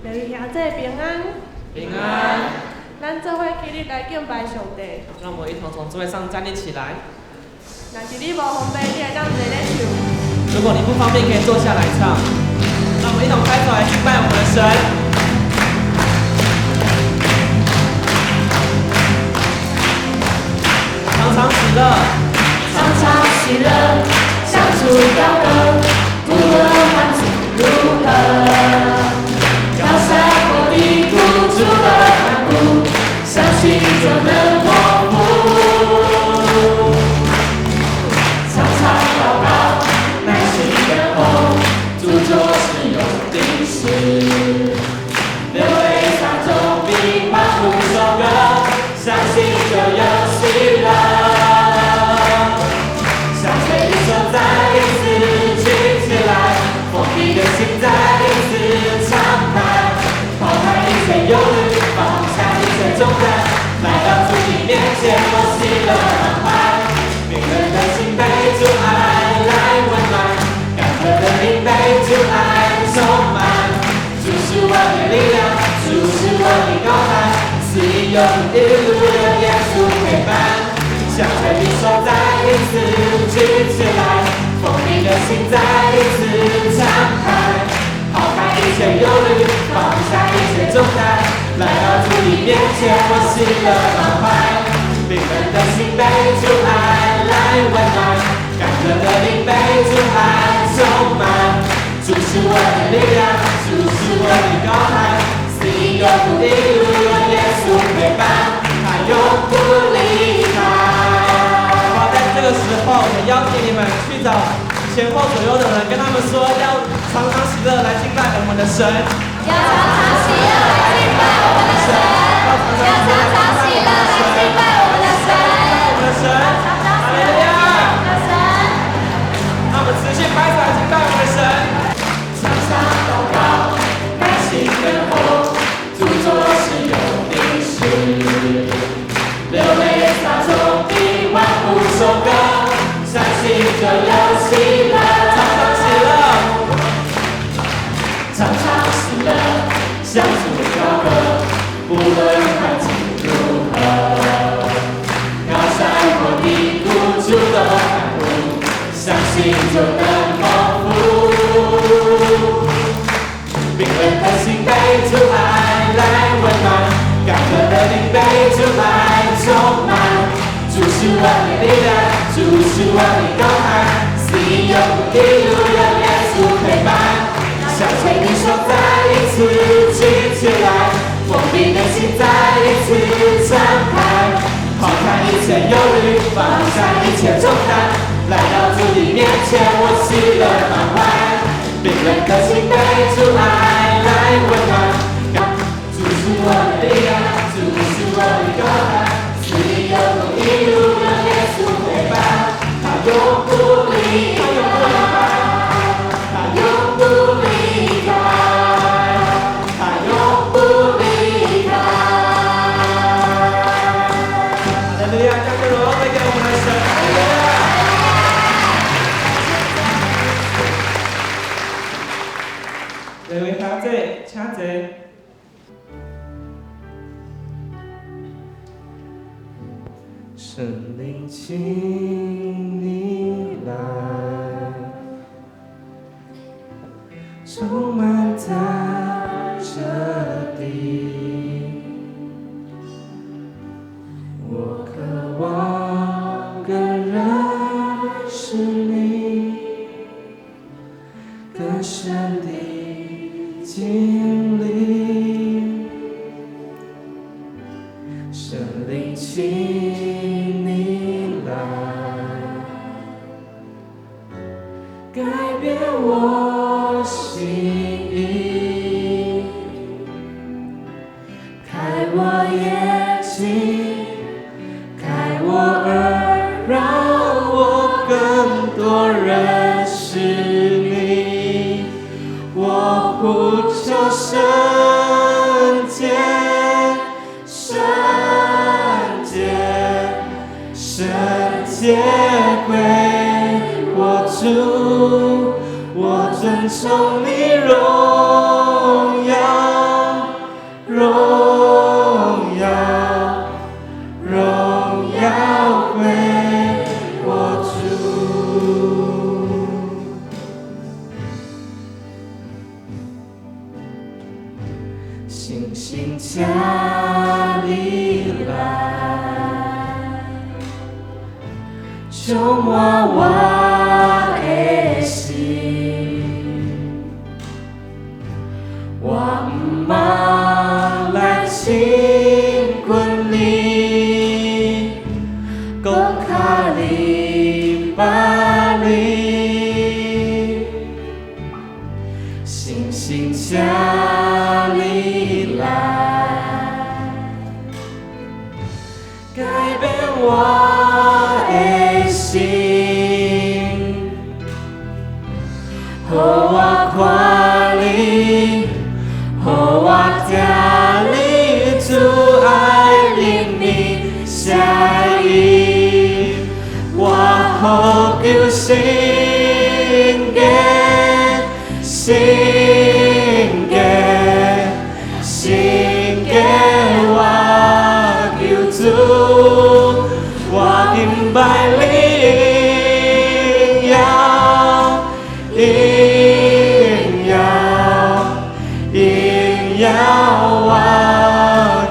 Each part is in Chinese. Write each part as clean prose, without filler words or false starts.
各位兄弟平安。平安。咱做伙起立来敬拜上帝。让我们一同从座位上站立起来。若是你无方便，你会当坐咧唱。如果你不方便，可以坐下来唱。让我们一同开口来敬拜我们的神。常常喜乐，常常喜乐，相处高歌，不论环境如何。高山或低谷，主的看顾，相信就能蒙福。常常祷告，耐心等候，主做事有定时。流泪撒种，并欢呼收割，相信就有喜乐。向着你手再一次举起来，封闭的心再一次敞开，抛开一切忧虑，放下一切重担，来到主你面前，我喜乐满怀。冰冷的心被主爱来温暖，干涸的灵被主爱充满。主是我的力量，主是我的高台，肆意有一路有耶稣陪伴。向着你手再一次举起来，封闭的心再一次敞开，抛开一切忧虑，放下一切重担，来到主你面前，我喜乐满怀。冰冷的心被主爱来温暖，干涸的灵被主爱充满。主是我的力量，主是我的高台，肆意有一路有耶稣陪伴，他永不离开。这个时候，也邀请你们去找前后左右的人，跟他们说，要常常喜乐来敬拜我们的神。要常常喜乐来敬拜我们的神。要常常喜乐来敬拜我们的神。我们的神，哈利路亚！让我们持续拍手来敬拜我们的神。常常祷告，耐心等候，主做事有定时。流泪撒种，并欢呼收割，相信就有喜乐。常常喜乐，常常喜乐，相处高歌，不论环境如何。高山或低谷，主都看顾，相信就能蒙福。冰冷的心被主爱来温暖，干涸的灵被主爱充满。主是我的力量，主是我的高台，肆意有一路有耶稣陪伴。向着你手再一次举起来，封闭的心再一次敞开，抛开一切忧虑，放下一切重担，来到主你面前，我喜乐满怀。冰冷的心被主爱来温暖，主是我的力量，主是我的高台，肆意有一路有耶稣陪伴，他永不离开，他永不离开，他永不离开。哈利路亚！将这荣耀归给我们的神。哈利路亚！各位兄弟，请坐。神灵，请你来，充满在这地。我渴望更认识你，更深地经历。神灵，请你来，改变我心意，开我眼睛，开我耳，让我更多认识你。我呼求圣洁，圣洁，圣洁归我主，我尊崇你荣耀。星星家里来，充满我的心，我不茫来亲滚你，讲卡里巴里，星星家里来，改变我的心，予我看你，予我听你主爱领你下意，我呼求圣洁，圣洁，圣洁，我求主，我敬拜你，应要我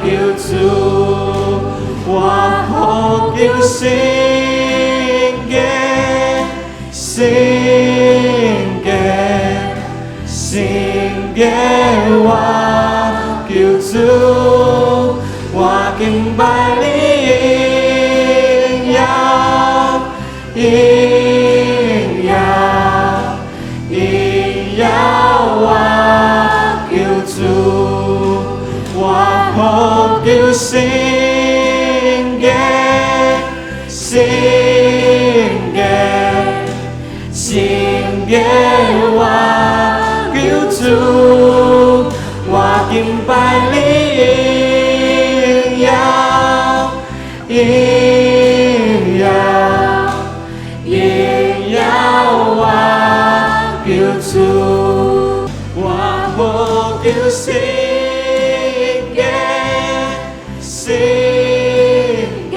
求主，我呼求圣洁，圣洁，圣洁，我求主，我敬拜你，应要我求主，我呼求圣洁，圣洁，圣洁，我求主，我敬拜你，应要我求主，我呼求圣洁，圣洁，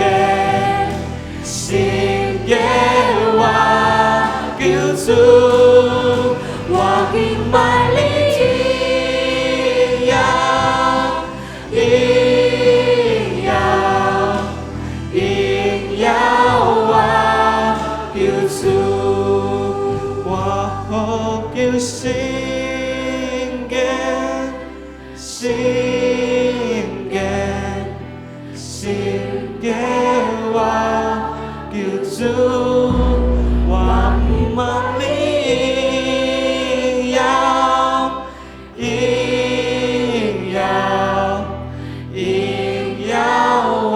圣洁，我求主，我敬拜你，应要我求主，我呼求圣洁，圣洁，圣洁，我求主，我不茫你，应要我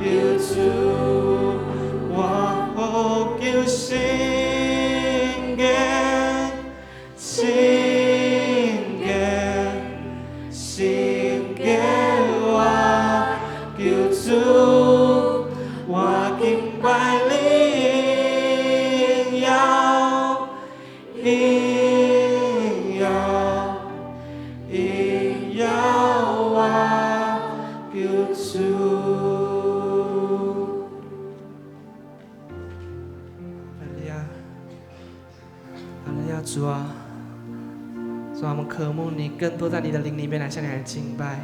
求主，我呼求圣洁，圣洁，圣洁，我求主，我敬拜你，应要我求主。哈利亚，主啊，主啊，我们渴慕你，更多在你的灵里面来向你来敬拜。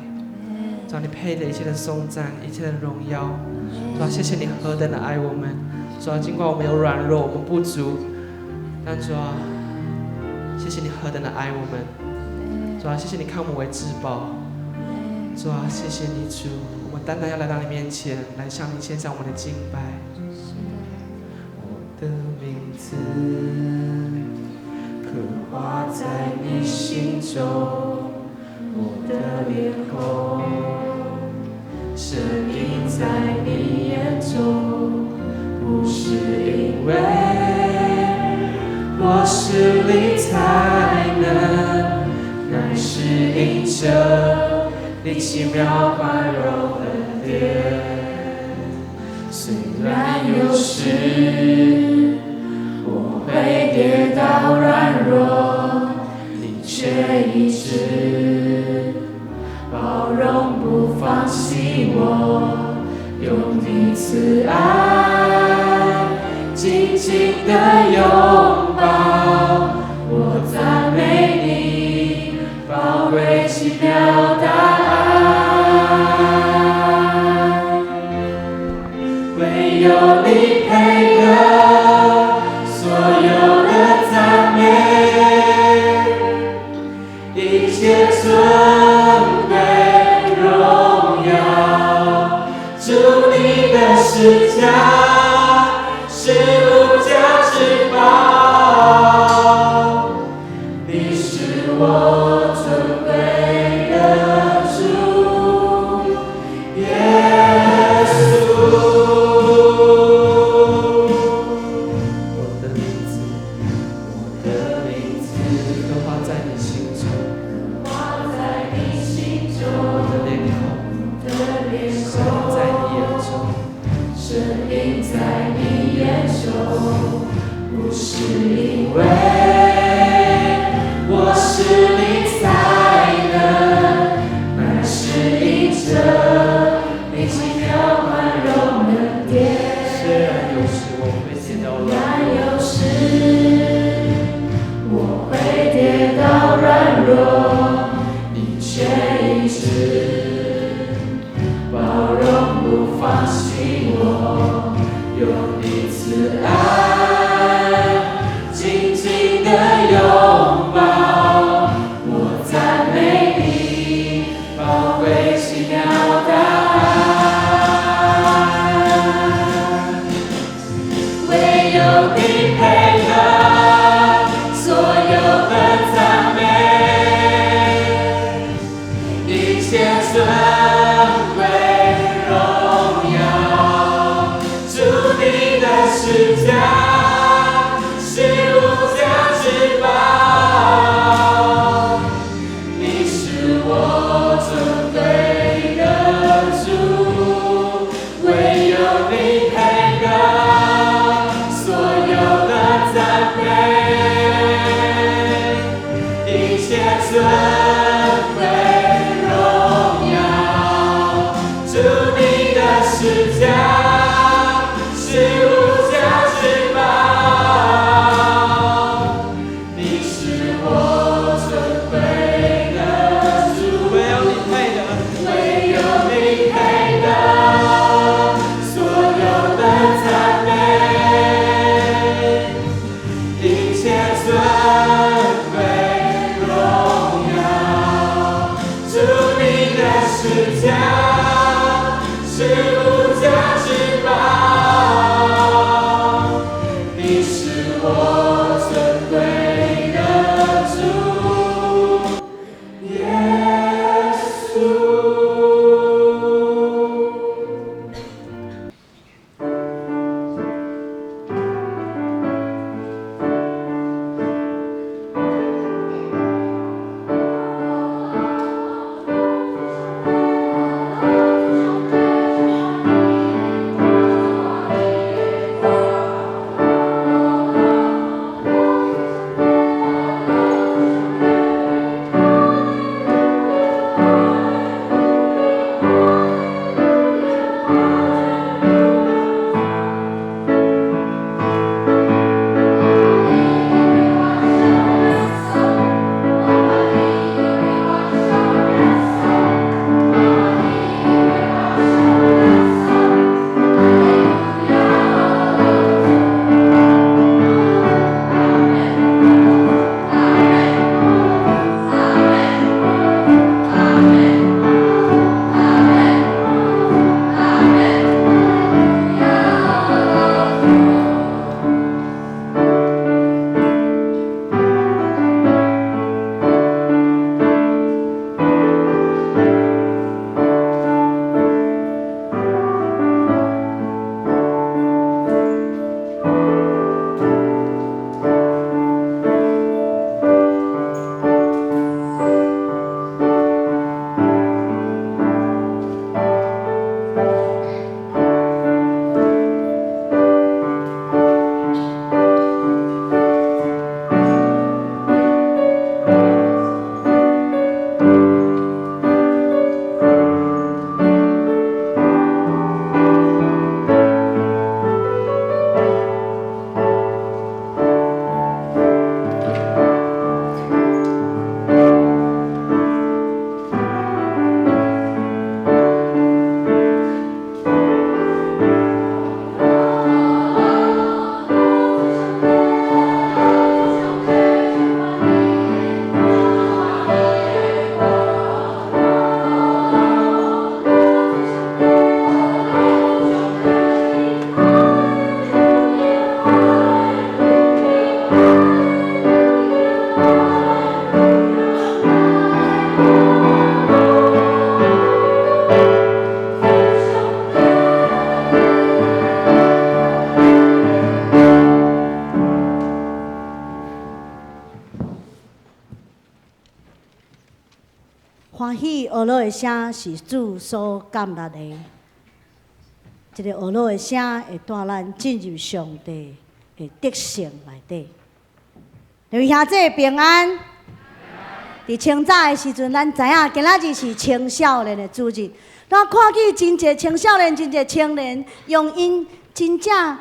主啊，你配得一切的颂赞，一切的荣耀。主啊，谢谢你何等的爱我们。主啊，尽管我们有软弱，我们不足，但主啊，谢谢你何等的爱我们。主啊，谢谢你看我们为至宝。主啊，谢谢你主，我们单单要来到你面前，来向你献上我们的敬拜。我的名字刻画在你心中，我的脸孔深印在你眼中，不是因为我实力才能，乃是因着你奇妙宽容恩典。虽然有时我会跌倒软弱，你却一直包容不放弃我，用你慈爱紧紧地拥抱我，赞美你，包贵奇妙大爱，唯有你配得所有的赞美，一切尊贵荣耀，主你的十架是无价之宝，你是我尊贵的主耶稣。我的名字，刻画在你心中，我的脸孔，生在你眼中，生命在你眼中，不是因为我是你才能，乃是因着你奇妙宽容的典。虽然有时我会跌倒软弱，我会跌倒软弱，你却一直包容不放弃我，用你慈爱紧紧的拥抱，我赞美你宝贵奇妙大爱，唯有你配合所有的赞美，一切尊贵荣耀，主你的十架是无价之宝，你是我尊贵的主，唯有你配得所有的赞美，一切尊贵荣耀，主你的十架是无价之宝，你是我尊贵的主，唯有你配的，唯有你配得所有的赞美，一切尊贵荣耀，主你的十架是无价之宝，你是我尊贵的主耶稣。欢喜学落的声是主所感纳的，这个学落的声会带咱进入上帝的德性内底。各位兄弟平安。伫清早的时阵，咱知影今仔日是青少年的主日。咱看见真侪青少年、真侪青年，用因真正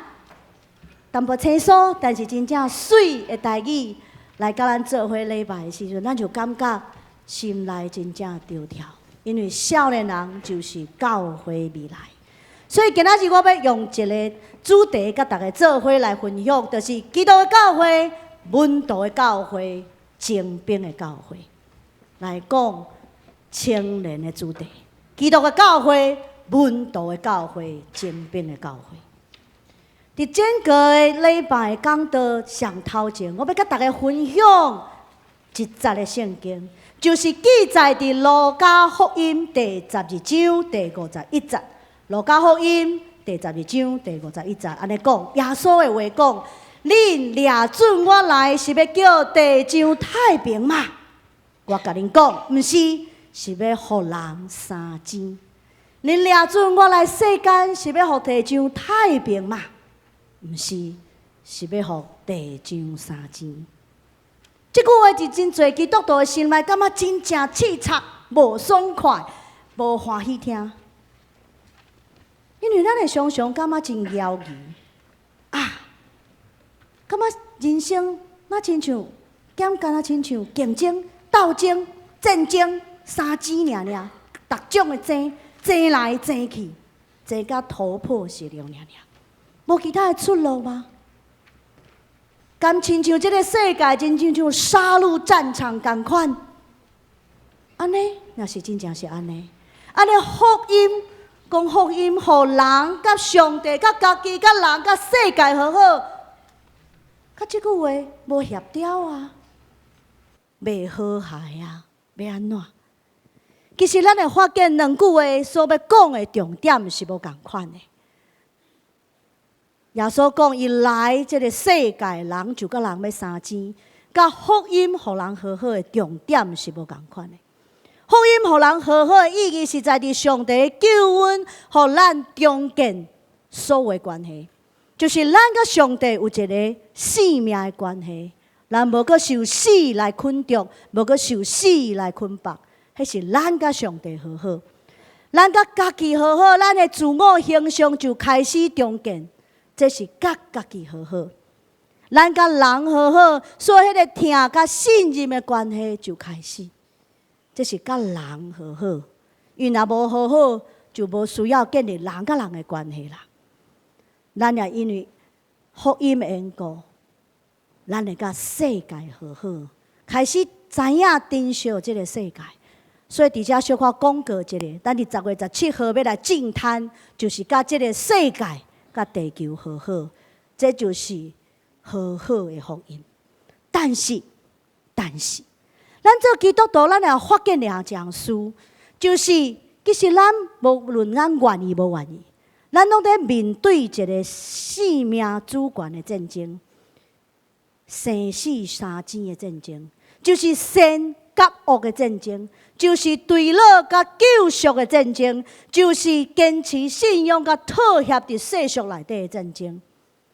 淡薄清楚，但是真正水的台语来甲咱做伙礼拜的时阵，咱就感觉心内真正着跳。因为少年人就是教会未来，所以今仔日我要用一个主题，甲大家做伙来分享，就是基督的教会、文道的教会、精兵的教会。来讲青年的主题，基督的教会、文道的教会、精兵的教会。伫整个的礼拜讲道上头前，我要甲大家分享一节的圣经，就是记载伫路加福音第12章第51节。路加福音第12章第51节，安尼讲，耶稣的话讲：恁掠准我来，是要叫地上太平嘛？我甲恁讲，毋是，是要互人三钱。恁掠准我来世间，是要互地上太平嘛？毋是，是要互地上三钱。即句话是真侪基督徒的心内感觉真正刺插，无爽快，无欢喜听。因为咱会常常感觉真摇移啊，感觉人生那亲像简单啊，亲像竞争。斗争、战争、三钱尔，逐种的争来争去，争甲头破血流尔，无其他的出路吗？敢亲像这个世界，真亲像杀戮战场共款？安尼，若是真正是安尼，安尼福音讲福音，互人、甲上帝、甲家己、甲人、甲世界好好，甲即句话无协调啊！袂和谐啊，要安怎？其实咱会发现两句话所要讲的重点是无共款的。耶稣讲，伊来这个世界，人就甲人要三钱，甲福音互人和好的重点是无共款的。福音互人和好的意义是在伫上帝的救恩，互咱中间所有的关系，就是咱甲上帝有一个性命的关系。咱无阁受死来捆住，无阁受死来捆绑，迄是咱甲上帝和好，咱甲家己和好，咱的自我形象就开始中建，这是甲家己和好。咱甲人和好，所以迄个疼甲信任的关系就开始，这是甲人和好。因若无和好，就无需要建立人甲人的关系啦。咱也因为福音的缘故。咱会甲世界和好，开始知影珍惜这个世界。所以伫遮小可广告一下，咱伫10月17号要来净滩，就是甲这个世界、甲地球和好，这就是和好的福音。但是，咱做基督徒，咱也发现两件事，就是其实咱无论咱愿意无愿意，咱拢在面对一个性命主权的战争。生死三钱的战争，就是善甲恶的战争，就是对乐甲救赎的战争，就是坚持信仰甲妥协伫世俗内底的战争。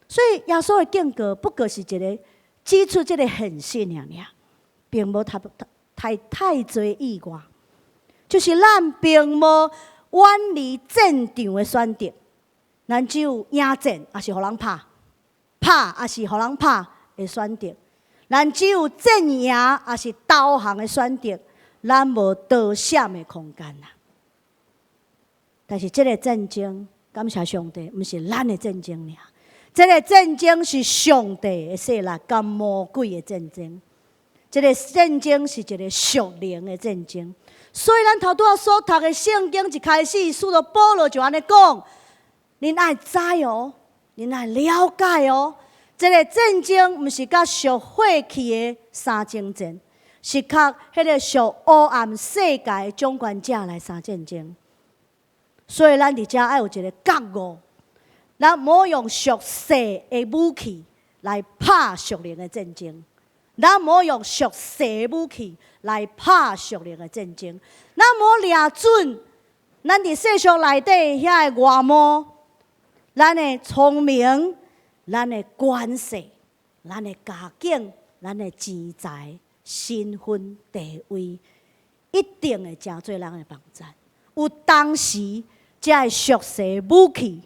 所以耶稣的警告不过是一个指出这个现实尔，并无太多意外。就是咱并无远离战场的选择，咱只有赢战，也是互人拍；拍，也是互人拍。的选择，咱只有战赢，也是投降的选择，咱无逃闪的空间啦。但是这个战争，感谢上帝，毋是咱的战争尔，这个战争是上帝的势力甲魔鬼的战争。这个战争是一个属灵的战争。所以咱头拄仔所读的圣经一开始，使徒保罗就安尼讲：恁爱知哦，恁爱了解哦。这个战争毋是甲属火气的三争战，是甲迄个属黑暗世界的掌权者来三战争。所以咱伫遮爱有一个觉悟，咱莫用属世的武器来拍属灵的战争，咱无用属世武器来拍属灵的战争，咱无抓准咱伫世俗内底遐个外貌，咱的聪明，咱的关系，咱的家境，咱的钱财、身份、地位，一定会真做人的帮战。有当时，才会属世武器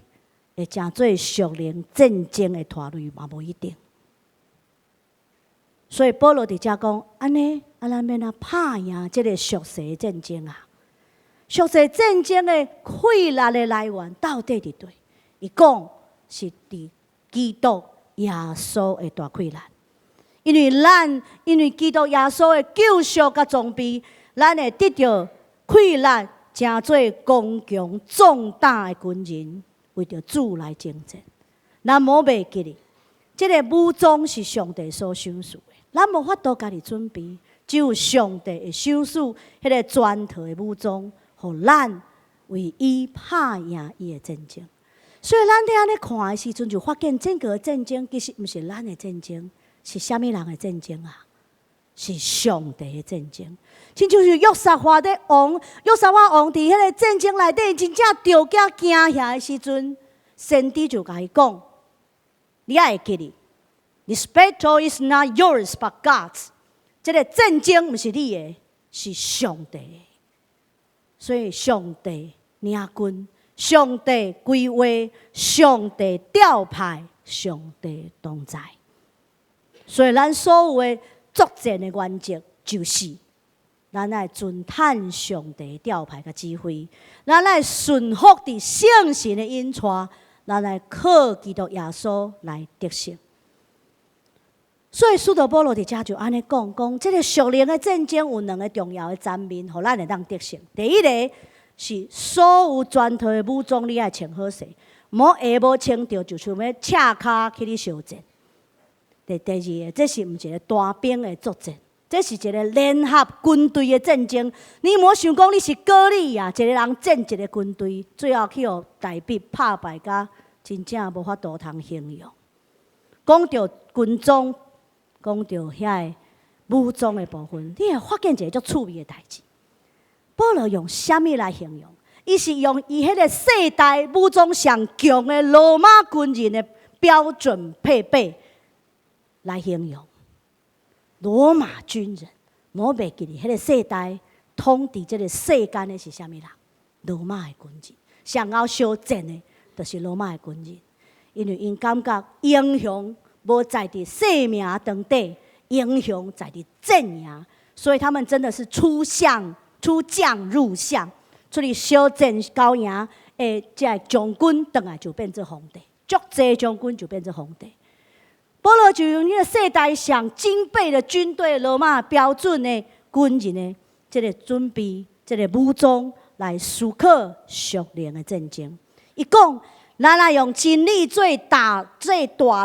会真做属灵战争的拖累，嘛无一定。所以保罗伫遮讲，安尼咱免啊拍赢即个属世的战争啊！属世战争的溃烂的来源到底伫对？伊讲是伫基督耶稣的大溃烂，因为基督耶稣的救赎甲装备，咱会得到溃烂，成做刚强壮大的军人，为着主来征战。咱无袂记哩，即个武装是上帝所赏赐的。咱无法度家己准备，只有上帝会赏赐迄个全套的武装，互咱为伊拍赢伊的战争。所以咱伫安尼看的时阵，就发现整个战争其实毋是咱的战争，是虾米人的战争啊？是上帝的战争。亲像是约沙法伫王伫迄个战争内底，真正着惊惊遐的时阵，先知就甲伊讲：你也会记哩。This battle is not yours but God's。这个战争不是你的，是上帝的。所以上帝领军，上帝规划，上帝调派，上帝同在。所以咱所有的作战的原则，就是咱要遵探上帝调派甲指挥，咱要顺服伫圣神的引带，咱来靠基督耶稣来得胜。所以使徒保罗伫遮就安尼讲，这个属灵的战争有两个重要的层面，互咱会当得胜。第一个是所有全套的武装，你爱穿好势，无下无穿着，就像要赤脚去咧相战。第二个，这是毋是一个单兵的作战，这是一个联合军队的战争。你莫想讲你是哥利亚，一个人战一个军队，最后去互大卫拍败，甲真正无法度通形容。讲到军装。讲到遐个武装的部分，你会发现一个足趣味的代志。保罗用啥物来形容？伊是用伊迄个世代武装上强的罗马军人的标准配备来形容。罗马军人，莫袂记哩，迄个世代统治这个世间的是啥物人？罗马的军人，上后相战的，就是罗马的军人，因为因感觉英雄。无在伫性命当底，英雄在伫阵营，所以他们真的是出将入相，出去小战交赢，这将军转来就变做皇帝，足济将军就变做皇帝。保罗就用迄个世代上精备的军队，罗马标准的军人的这个准备，这个武装来思考属灵的战争。伊讲。咱来用真理最大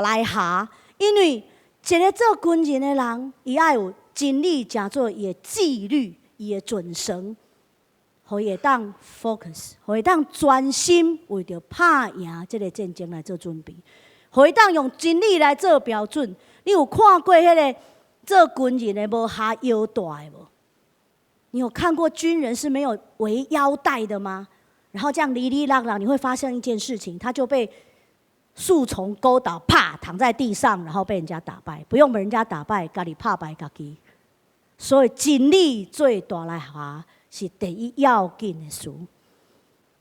来下，因为一个做军人的人，伊爱有真理，诚做伊的纪律，伊的准绳，互伊会当 focus， 互伊当专心为着拍赢这个战争来做准备，互伊当用真理来做标准。你有看过迄个做军人的无下腰带的无？你有看过军人是没有围腰带的吗？然后这样哩哩啦啦，你会发生一件事情，他就被树丛勾倒，啪躺在地上，然后被人家打败。不用被人家打败，家己拍败家己。所以真理最大来下是第一要紧的事。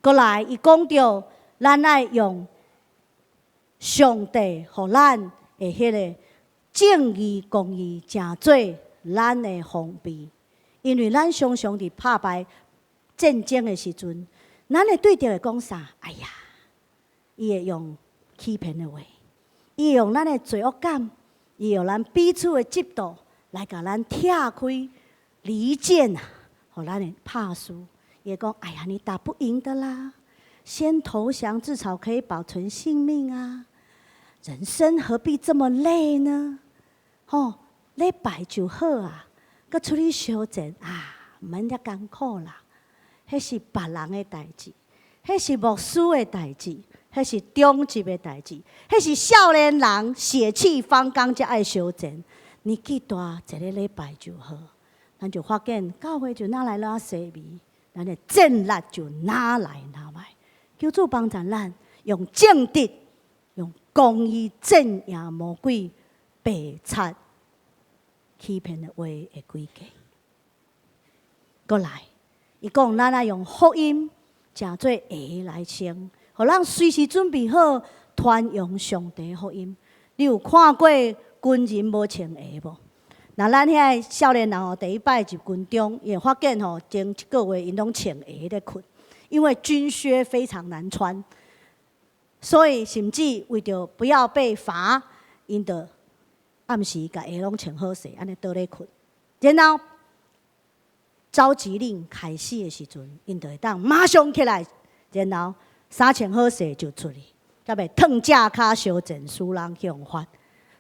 过来，伊讲到咱爱用上帝，互咱的迄个正义公义，成做咱的防备。因为咱常常伫拍败战争的时阵。咱会对着会讲啥？哎呀，伊会用欺骗的话，伊会用咱的罪恶感，伊用咱彼此的嫉妒来甲咱拆开离间啊，互咱的拍输。伊会讲：哎呀，你打不赢的啦，先投降至少可以保存性命啊！人生何必这么累呢？咧败就好啊，佮出去相战啊，免遮艰苦啦。迄是别人的代志，迄是牧师的代志，迄是中级的代志，迄是少年人血气方刚才爱相战。年纪大一个礼拜就好，咱就发现教会就哪来哪细微，咱的战力就哪来哪歹。求主帮助咱，用正直、用公义镇压魔鬼白贼欺骗的话的规矩。过来，伊讲咱要用福音诚做鞋来穿，互咱随时准备好传扬上帝福音。你有看过军人无穿鞋无？那咱遐少年人第一摆入军中，也发现前一个月因拢穿鞋咧困，因为军靴非常难穿，所以甚至为着不要被罚，因着暗时甲鞋拢穿好势，安尼倒咧困。然后召集令开始的时阵，因就会当马上起来，然后衫穿好势就出去，才袂脱正骹相前使人向法。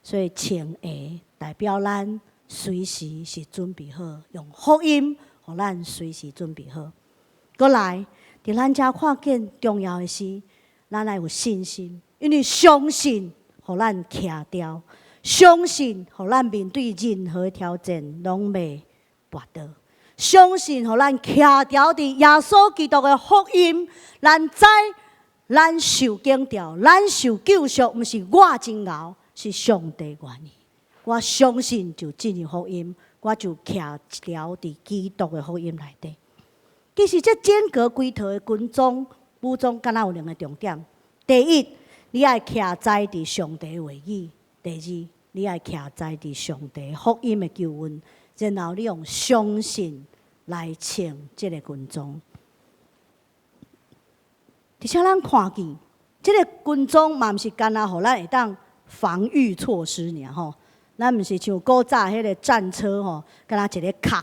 所以穿鞋代表咱随时是准备好，用福音，互咱随时准备好。过来，伫咱遮看见重要的是，咱要有信心，因为相信，互咱徛牢；相信，互咱面对任何挑战拢袂跋倒。相信，互咱徛牢伫耶稣基督的福音，咱知咱受警调，咱受救赎，毋是我真熬，是上帝愿意。我相信就进入福音，我就徛牢伫基督的福音内底。其实这整个规套的军装武装，敢若有两个重点：第一，你爱徛在伫上帝话语；第二，你爱徛在伫上帝福音的救恩。然后你用相信来穿这个军装，而且咱看见这个军装嘛，毋是干那互咱会当防御措施尔吼。咱毋是像古早迄个战车吼，干那一个壳，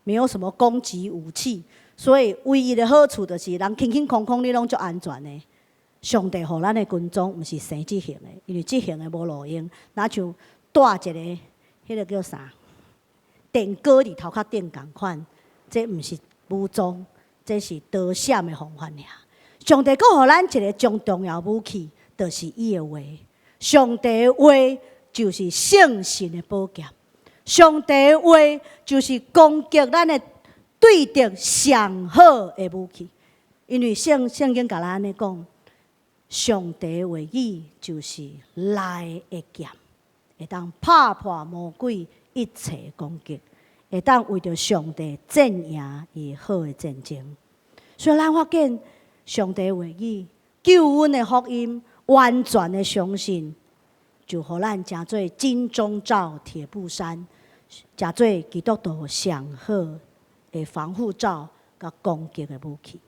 没有什么攻击武器，所以唯一的好处就是人轻轻空空，你拢足安全的。上帝互咱的军装毋是生即型的，因为即型的无路用，若像带一个迄个叫啥？电锅伫头壳顶共款，这毋是武装，这是刀闪的方法尔。上帝阁互咱一个最重要武器，就是伊的话。上帝的话就是圣神的宝剑，上帝的话就是攻击咱的对敌上好的武器。因为圣经甲咱安尼讲，上帝的话语就是来的剑，会当拍破魔鬼一切攻击，会当为着上帝镇压伊好的战争。所以咱发现上帝的话语、救恩的福音，完全的相信，就互咱诚做金钟罩、铁布衫，诚做基督徒上好的防护罩甲攻击的武器。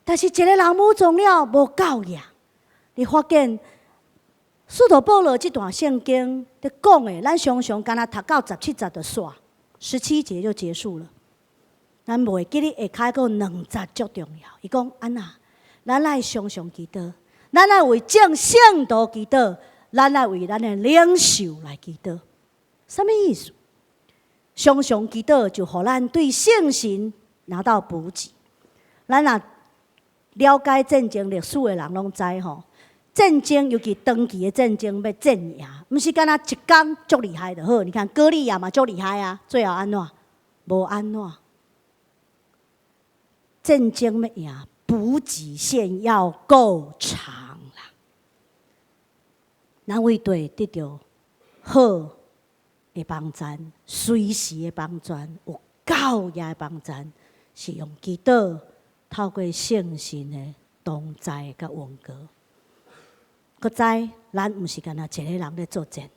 但是一个人武装了无够呀，你发现使徒保罗这段圣经在讲的，咱常常敢若读到17节就煞，17节就结束了。咱袂记哩下骹佫2节足重要。伊讲安那，咱爱常常祈祷，咱爱为众圣徒祈祷，咱爱为咱的领袖来祈祷。什么意思？常常祈祷就互咱对圣神拿到补给。咱若了解战争历史的人拢知吼，战争尤其长期的战争要镇压，毋是敢若一天足厉害就好。你看歌利亚嘛足厉害啊，最后安怎？无安怎？战争要赢，补给线要够长啦。咱为对得到好的帮助，随时的帮助，有够也的帮助，是用祈祷，透过圣神的同在甲恩膏。搁知咱毋是干那一个人咧作战，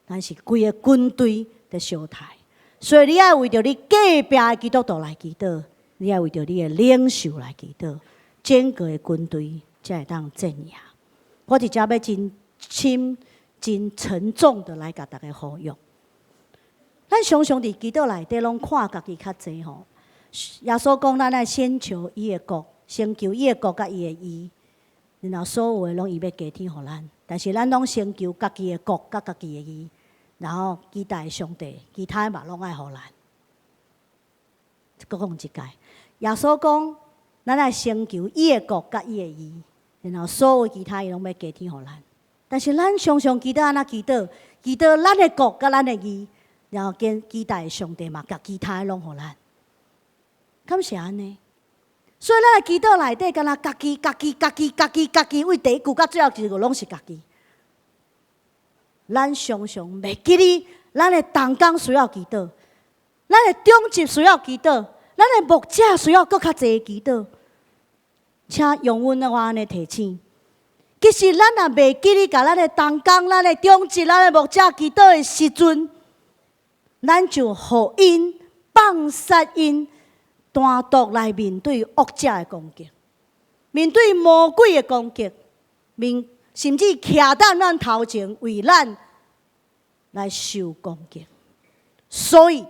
咱是规个军队在相台。所以你爱为着你隔壁的基督徒来祈祷，你爱为着你的领袖来祈祷，整个的军队才会当镇压。我伫遮要真沉重的来甲大家呼吁。咱常常伫祈祷内底拢看家己较济吼。耶稣讲，咱爱先求伊的国，先求伊的国甲伊的义，然后所有的拢伊要加添互咱。但是咱拢先求家己的国甲家己的义，然后期待上帝，其他的嘛拢爱互咱。再讲一届，耶稣讲，咱爱先求伊的国甲伊的义，然后所有其他伊拢要加添互咱。但是咱常常祈祷安怎祈祷？祈祷咱的国甲咱的义，然后期待上帝嘛，甲其他的拢互咱。敢是安尼？所以咱的祈祷内底，敢若家己，为第一句到最后一句拢是家己。咱常常袂记哩，咱的同工需要祈祷，咱的中级需要祈祷，咱的牧者需要搁较济祈祷。请用阮的话安尼提醒。其实咱若袂记哩，甲咱的同工、咱的中级、咱的牧者祈祷的时阵，咱就互因放杀因。单独来面对恶者的攻击，面对魔鬼的攻击，甚至徛在咱头前为咱来受攻击。所以，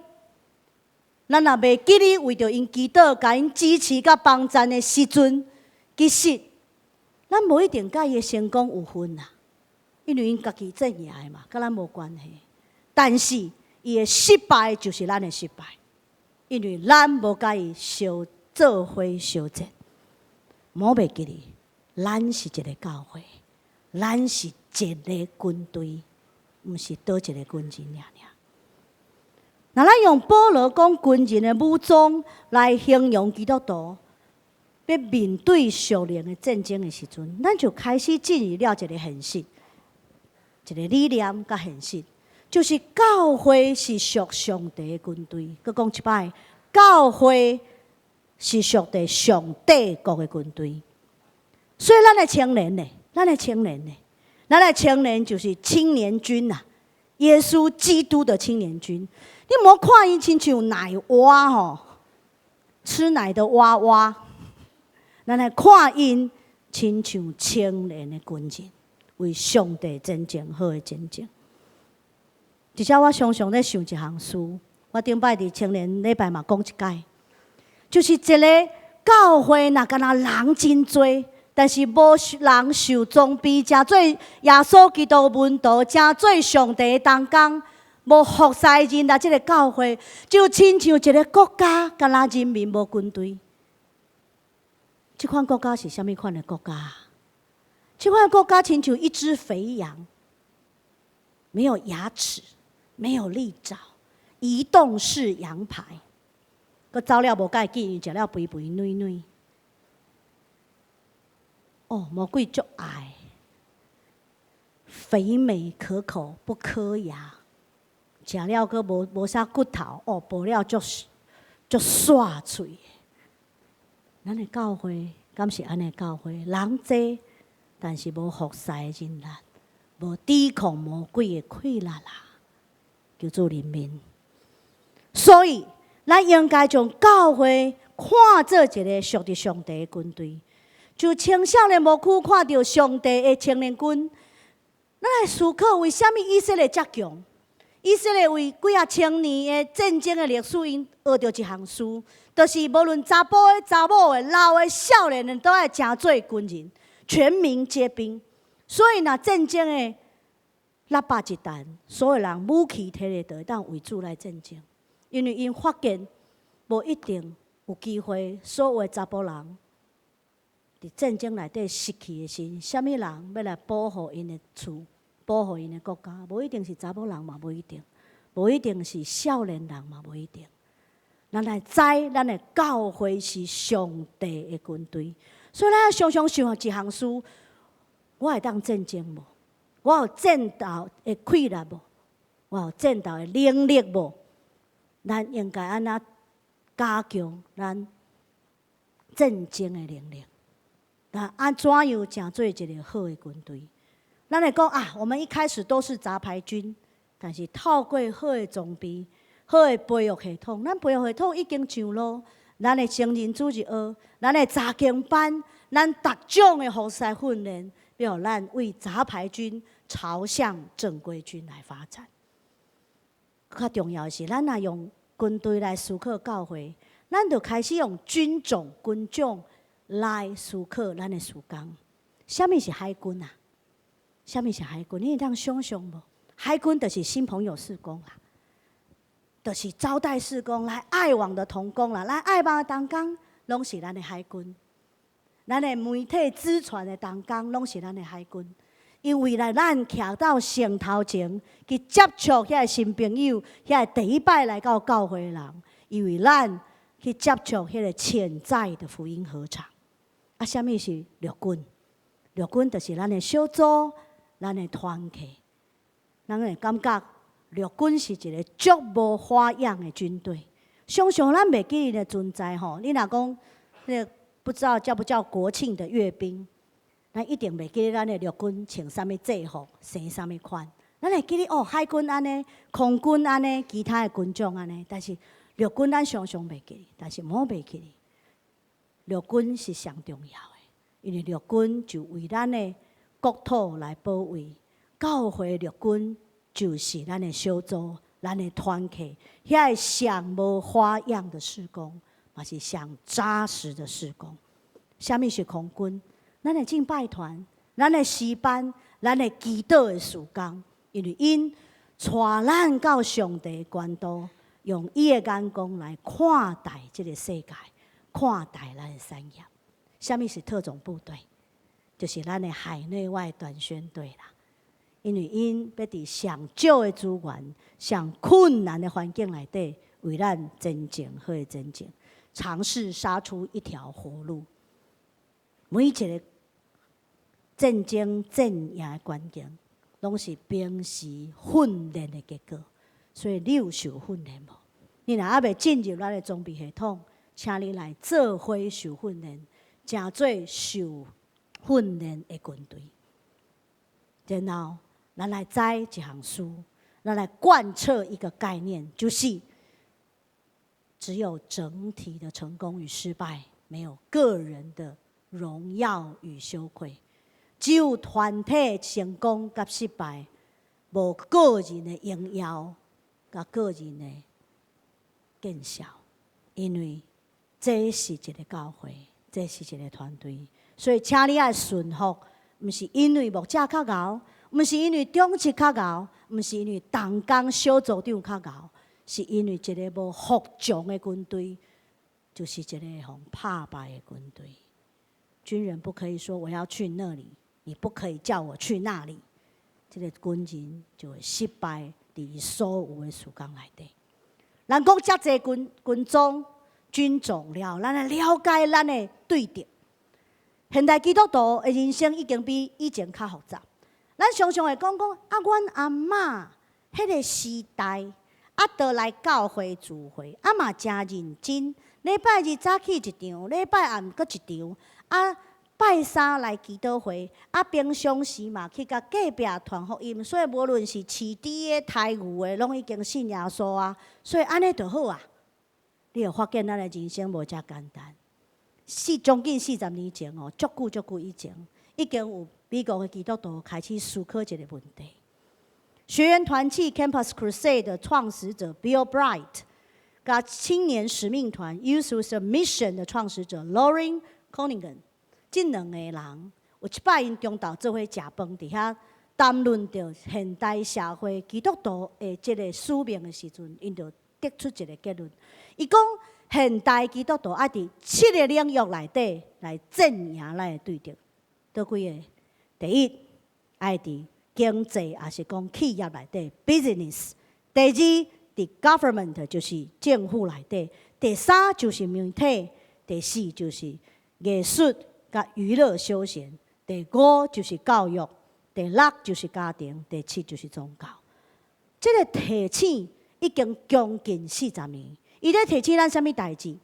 咱若袂记哩为着因祈祷、甲因支持、甲帮赞的时阵，其实咱无一定甲伊的成功有分啦，因为因家己正业的嘛，甲咱无关系。但是，伊的失败就是咱的失败。因为咱无甲伊相做伙相战，莫袂记哩，咱是一个教会，咱是一个军队，毋是倒一个军人尔。那咱用保罗讲军人的武装来形容基督徒，要面对属灵的战争的时阵，咱就开始进入了一个现实，一个理念甲现实。就是教会是属上帝的军队，佮讲一摆，教会是属地上帝国的军队。所以咱的青年呢，咱的青年就是青年军呐，耶稣基督的青年军。你莫看伊亲像奶蛙吼，吃奶的蛙蛙，咱来看因亲像青年的军人，为上帝真正好的真正。而且我常常咧想一项事，我顶摆伫青年礼拜嘛讲一解，就是一个教会若敢若人真多，但是无人受装备，真做耶稣基督门徒，真做上帝的同工，无服侍人来这个教会，就亲像一个国家，敢若人民无军队。这款国家是啥物款的国家？这款国家亲像一只肥羊，没有牙齿。没有利爪，移动式羊排，佮走了无介紧，食了肥肥软软。哦，魔鬼足爱，肥美可口不磕牙，食了佮无啥骨头，哦，剥了足煞脆。咱的教会敢是安尼教会，人多，但是无服侍的人力，无抵抗魔鬼的溃力啦。叫做人民，所以咱应该将教会看作一个属于上帝的军队，就青少年无久看到上帝的青年军，咱来思考为什么以色列遮强？以色列为几啊千年的战争的历史，因学到一项事，就是无论查甫的、查某的、老的、少年的，都爱诚做军人，全民皆兵。所以若战争的喇叭一弹，所有人武器摕咧，就会当为主来战争。因为因发现无一定有机会，所有的查甫人伫战争内底失去的是啥物人要来保护因的厝、保护因的国家？无一定是查甫人嘛，无一定；无一定是少年人嘛，无一定。咱来知，咱的教会是上帝的军队，所以咱常常想一项事：我会当战争无？我有战斗的气力无？我有战斗的能力无？咱应该安怎加强咱战争的能力？那安怎样成做一个好的军队？咱会讲啊，我们一开始都是杂牌军，但是透过好的装备、好的培育系统，咱培育系统已经上路。咱的成人组织学，咱的查经班，咱逐种的服侍训练，要让咱为杂牌军朝向正规军来发展。较重要的是，咱若用军队来思考教会，咱就开始用军种来思考咱的事工。什么是海军啊？什么是海军？你会当想象无？海军就是新朋友事工啦，就是招待事工，来爱网的同工啦，来爱网的同工，拢是咱的海军。咱的媒体资传的同工，拢是咱的海军。因为来咱徛到城头前去接触遐个新朋友，遐个第一摆来到教会的人，因为咱去接触迄个潜在的福音合场。啊，什么是陆军？陆军就是咱的小组，咱的团体。咱会感觉陆军是一个足无花样的军队。常常咱袂记伊的存在吼。你若讲那个不知道叫不叫国庆的阅兵？咱一定袂记咱的陆军穿啥物制服，生啥物款。咱会记哩哦，海军安尼，空军安尼，其他的军种安尼。但是陆军咱常常袂记，但是莫袂记哩。陆军是上重要的，因为陆军就为咱的国土来保卫。教会陆军就是咱的小组，咱的团体，遐个上无花样的事工，嘛是上扎实的事工。啥物是空军？咱的敬拜团，咱的诗班，咱的祈祷的事工，因为因带咱到上帝的国度，用伊的眼光来看待这个世界，看待咱的产业。啥物是特种部队？就是咱的海内外短宣队啦。因为因要伫上少的资源、上困难的环境内底，为咱真正好的真正，尝试杀出一条活路。每一个战争战赢的关键，拢是平时训练的结果。所以你有受训练无？你若还未进入咱的装备系统，请你来做伙受训练，成做受训练的军队。然后，咱来栽一项书，咱来贯彻一个概念，就是只有整体的成功与失败，没有个人的荣耀与羞愧。只有团体成功甲失败，无个人的荣耀甲个人的见效。因为这是一个教会，这是一个团队，所以请你爱顺服，毋是因为牧者较敖，毋是因为长职较敖，毋是因为同工小组长较敖，是因为一个无服从的军队，就是一个互拍败的军队。军人不可以说我要去那里，你不可以叫我去那里，这个军人就会失败伫所有的事工内底。咱讲遮济军种、军种了，咱来了解咱的对敌。现代基督徒的人生已经比以前较复杂。咱常常会讲啊，阮阿嬷迄个时代，倒来教会聚会，嘛真认真。礼拜日早起一场，礼拜暗搁一场。拜三来祈祷会，平常时嘛去甲隔壁传福音，所以无论是市猪的、台语的，拢已经信耶稣啊。所以安尼就好啊。你会发现咱的人生无遮简单。将近40年前哦，足久以前，已经有美国的基督徒开始思考这个问题。学员团契 Campus Crusade 的创始者 Bill Bright， 甲青年使命团 Youth with a Mission 的创始者 Lauren Conigan， 这两个人有一摆因中昼做伙食饭，伫遐谈论着现代社会基督徒的这个使命的时阵，因就得出一个结论。伊讲现代基督徒爱伫7个领域内底来战赢咱的对敌。倒几个？第一，爱伫经济，也是讲企业内底 business。第二，伫 government 就是政府内底。第三就是媒体。第四就是艺术甲娱乐休闲。第5就是教育。第6就是家庭。第7就是宗教。这个提醒已经将近40年。伊咧提醒咱啥物代志？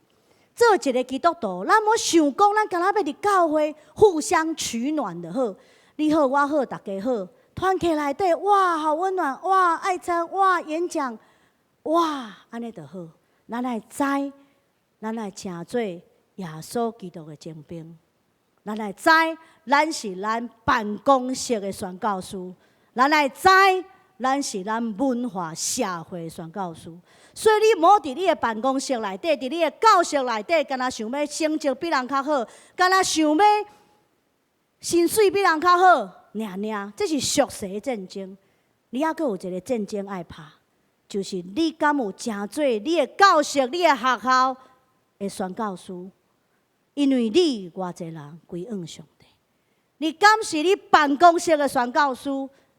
做一个基督徒，咱莫想讲，咱干那要伫教会互相取暖就好，你好我好，大家好。团契内底哇，好温暖哇，爱餐哇，演讲哇，安尼就好。咱来知，咱来成做耶稣基督的精兵。咱来知，咱是咱办公室的宣教师。咱来知，咱是咱文化社会的宣教师。所以你莫伫你的办公室内底，伫你的教室内底，敢若想要成绩比人较好，敢若想要薪水比人较好，这是俗世的战争。你还阁有一个战争爱拍，就是你敢有诚做你的教室、你的学校的宣教师？因为你偌济人归向上帝，你敢是你办公室的宣教师，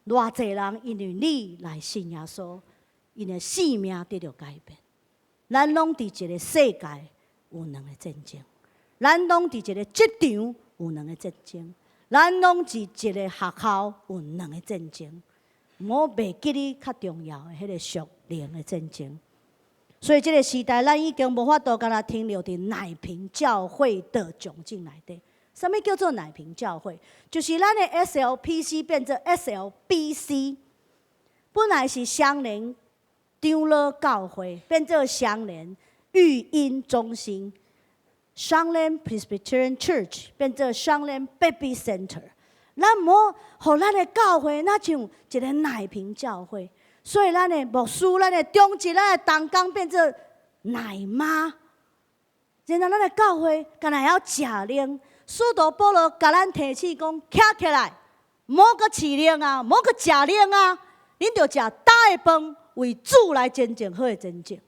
偌济人因为你来信耶稣，因的性命得到改变。咱拢伫一个世界有两个战争，咱拢伫一个职场有两个战争，咱拢伫一个学校有两个战争。唔好忘记你较重要的迄个属灵的战争。所以，这个时代，咱已经无法度敢若停留伫奶瓶教会的窘境内底。什么叫做奶瓶教会？就是咱的 SLPC 变成 SLBC， 本来是双联长老教会，变做双联育婴中心，双联 Presbyterian Church 变做双联 Baby Center。咱唔好，互咱的教会那像一个奶瓶教会。所以，咱的牧师、咱的中职、咱的同工变做奶妈。然后，咱的教会敢若要食灵。使徒保罗甲咱提醒讲，起来，莫阁饲灵啊，莫阁食灵啊，恁着食大的饭，为主来真正好的真正。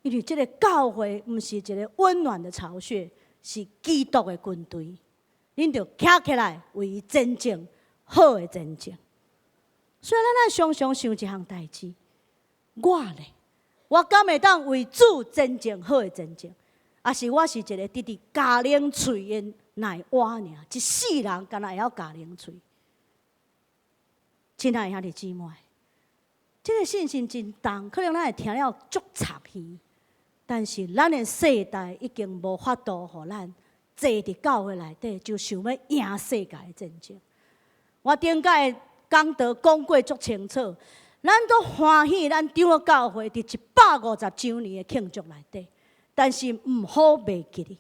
因为这个教会毋是一个温暖的巢穴，是基督的军队。恁着起来，为伊真正好的真正。所以，咱常常想一项代志，我敢会当为主真正好的真正？还是我是一个直加冷嘴的奶娃尔，一世人敢若会晓加冷嘴。亲爱的兄弟姊妹，这个信心真重，可能咱会听了足插耳，但是咱的世代已经无法度，互咱坐伫教会内底就想要赢世界的战争。我顶届讲道讲过足清楚，咱都欢喜咱长老教会伫150周年的庆祝内底。但是唔好忘记哩，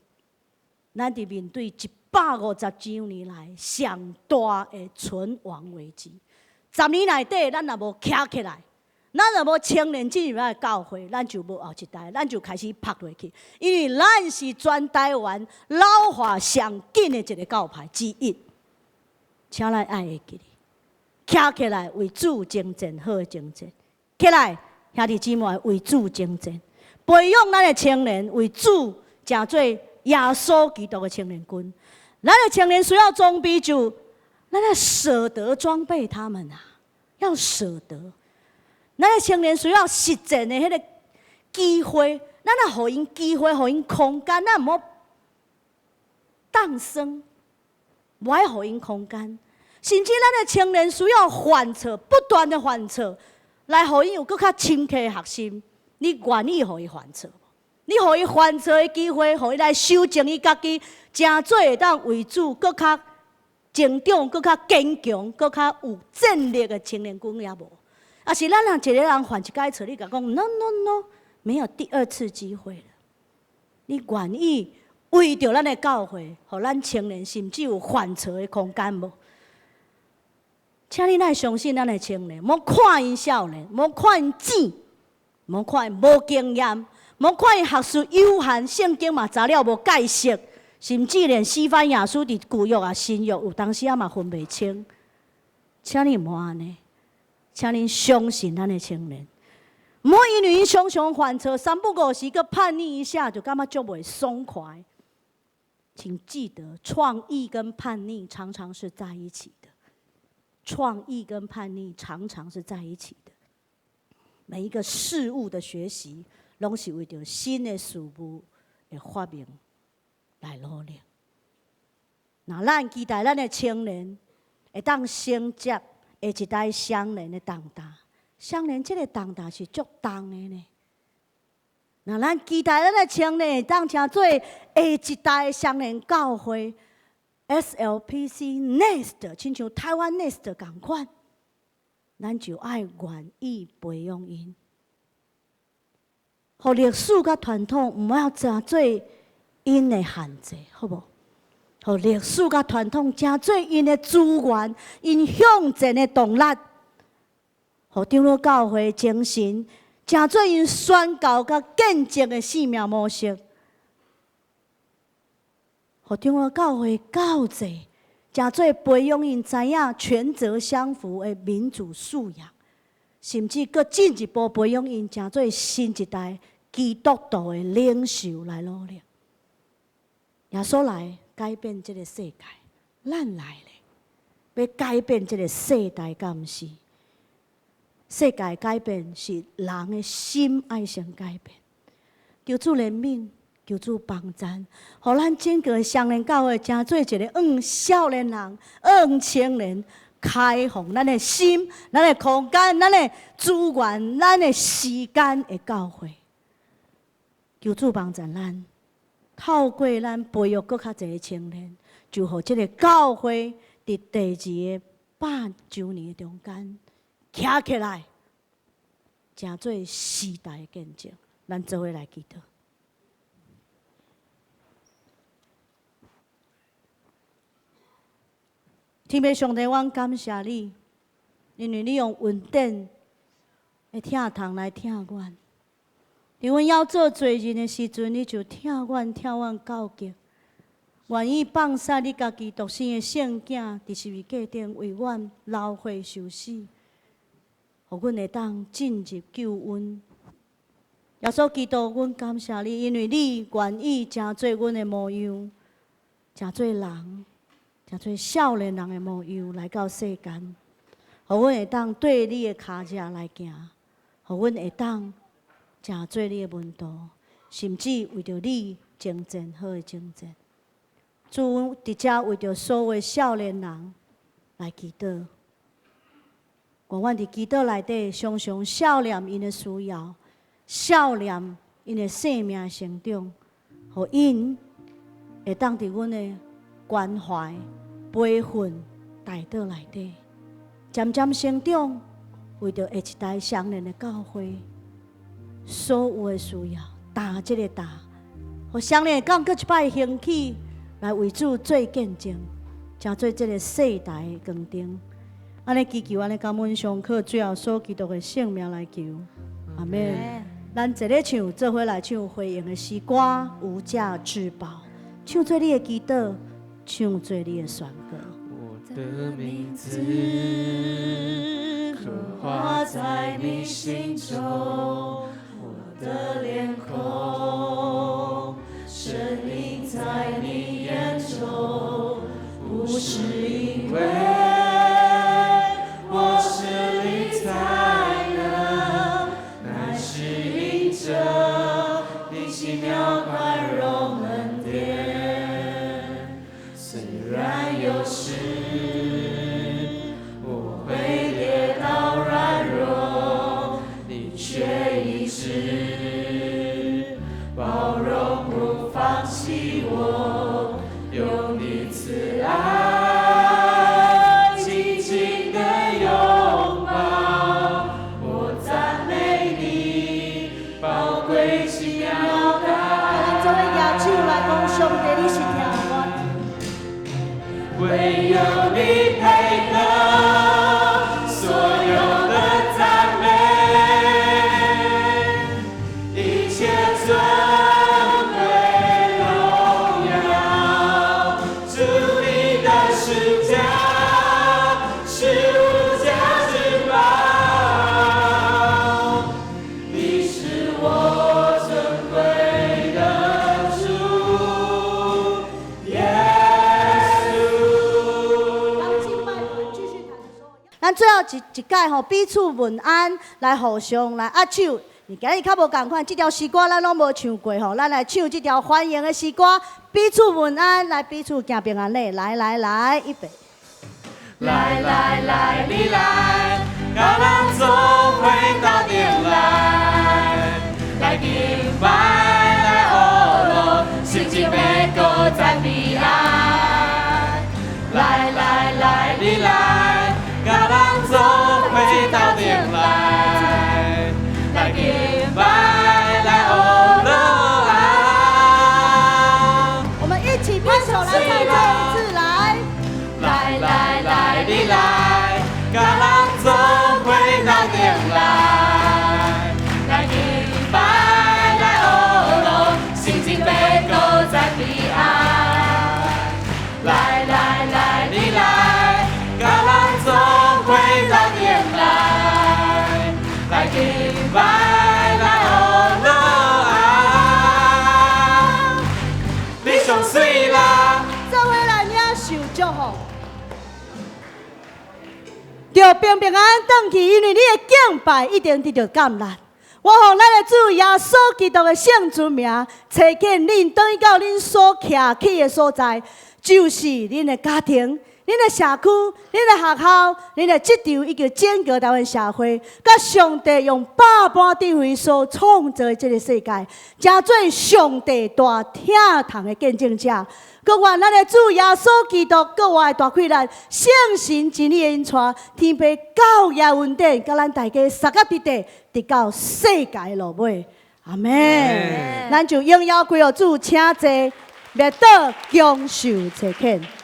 咱伫面对150周年来上大的存亡危机。10年内底，咱若无起来，咱若无青年进入咱的教会，咱就无后一代，咱就开始拍落去。因为咱是全台湾老化上紧的一个教派之一，请咱爱会记哩，起来为主征战，好的征战，起来兄弟姊妹为主征战。培养咱的青年为主，成做耶稣基督的青年军。咱的青年需要装备，就咱要舍得装备他们啊，要舍得。咱的青年需要实践的迄个机会，咱要互因机会，互因空间，咱唔好诞生，唔爱互因空间。甚至咱的青年需要反侧，不断的反侧，来互因有更较深刻的学习。你愿意互伊反侧？你互伊反侧的机会，互伊来修正伊家己，真做会当为主，更较成长，更较坚强，更较有战力的青年军也无。啊，是咱一个人犯一改错，你甲讲 no no no， 没有第二次机会了。你愿意为着咱的教会，互咱青年甚至有犯错的空间无？请你来相信咱的青年，莫看因少年，莫看因钱。莫看无经验，莫看学术有限，圣经嘛查了无解释，甚至连西番耶稣伫旧约啊、新约有当时啊嘛分袂清。请你莫安尼，请你相信咱的青年，莫因为因常常犯错，三不五时个叛逆一下，就感觉就袂爽快。请记得，创意跟叛逆常常是在一起的，创意跟叛逆常常是在一起的。每一个事物的学习，拢是为着新的事物的发明来努力。那咱期待咱的青年会当承接下一代双联的重担，双联这个重担是足重的呢。那咱期待咱的青年会当成做下一代双联教会 SLPC Nest， 亲像台湾 Nest 同款。咱就爱愿意培养因，互历史甲传统毋要成做因的限制，好无？互历史甲传统成做因的资源，因向前的动力，互长老教会精神，成做因宣告甲见证的生命模式，互长老教会教济。诚做培养因知影权责相符的民主素养，甚至更进一步培养因诚做新一代基督徒的领袖来努力。耶稣来改变这个世界，咱来咧，要改变这个世代，敢毋是？世界改变是人的心爱先改变。求主怜悯，求主帮咱，互咱整个双连教会成做一个少年人、青年，开放咱的心、咱的空间、咱的资源、咱的时间的教会。求主帮助咱，透过咱培育更较侪青年，就互这个教会伫第2个100周年中间徛起来，成做时代的见证。咱做伙来祈祷。天父上帝，阮感谢你，因为你用稳定的疼痛来疼阮。伫阮要做罪人的时阵，你就疼阮到极，愿意放下你家己独生的圣囝，伫十字架顶为阮流血受死，互阮会当进入救恩。耶稣基督，阮感谢你，因为你愿意成做阮的模样，成做人，成做少年人的模样来到世间，互阮会当对你的脚迹来行，互阮会当成做你的门徒，甚至为着你征战好的征战。主伫遮为着所有少年人来祈祷，愿阮伫祈祷内底常常少年因的需要。少年因的生命成长，互因会当伫阮的关怀、培训带到内底，渐渐成长，为着下一代双年的教会，所有的需要，打这个打，互双年讲搁一摆兴起，来为主做见证，成做这个世代的光灯。安尼祈求，安尼感恩上课，最后所基督的圣名来求，阿门。咱一个唱，做伙来唱回应的诗歌，无价之宝，唱做你的祈祷，唱做你的宣告。我的名字刻画在你心中，我的脸孔深印在你眼中，不是因为我实力才能，乃是因着你奇妙宽容恩典。虽然有时我会跌倒软弱，你却一直包容不放弃我，用你慈爱紧紧的拥抱。我赞美你宝贵奇妙的爱。咱做伙举手来讲，上帝你是听我。唯有你配得所有的赞美，一切尊贵荣耀。主你的十架是无价之宝，你是我尊贵的主耶咱最后一届吼，彼此问安，来互相来握手。你今日较无共款，这条诗歌咱拢无唱过吼，咱来唱这条欢迎的诗歌，彼此问安，来彼此行平安礼，来，预备。来来来，你来，高人总会到点来，来敬拜，来欧龙，心情被勾赞美爱。来来来，你来，高人总会到点来，来敬拜，来欧龙啊。我们一起拍手来唱这一次，来。来来来，你来，高人总会到点来，来敬拜，来欧龙，心情被勾赞美爱。来来来，你来，高人总会到点来，来敬拜，来欧龙啊，你上水啦。福。着平平安安回去，因为你的敬拜一定得到感染。我奉咱的主耶稣基督的圣尊名，找见恁转到恁所徛起的所在，就是恁的家庭、恁的社区、恁的学校、恁的职场以及整个台湾社会，甲上帝用百般智慧所创造的这个世界，成做上帝大听堂的见证者。各愿咱的主耶稣基督，各位大开咱圣神真理的恩赐，天父教也稳定，甲咱大家三甲伫地，直到世界落尾。阿门。咱就应邀归予主，请坐，灭倒强受切恳。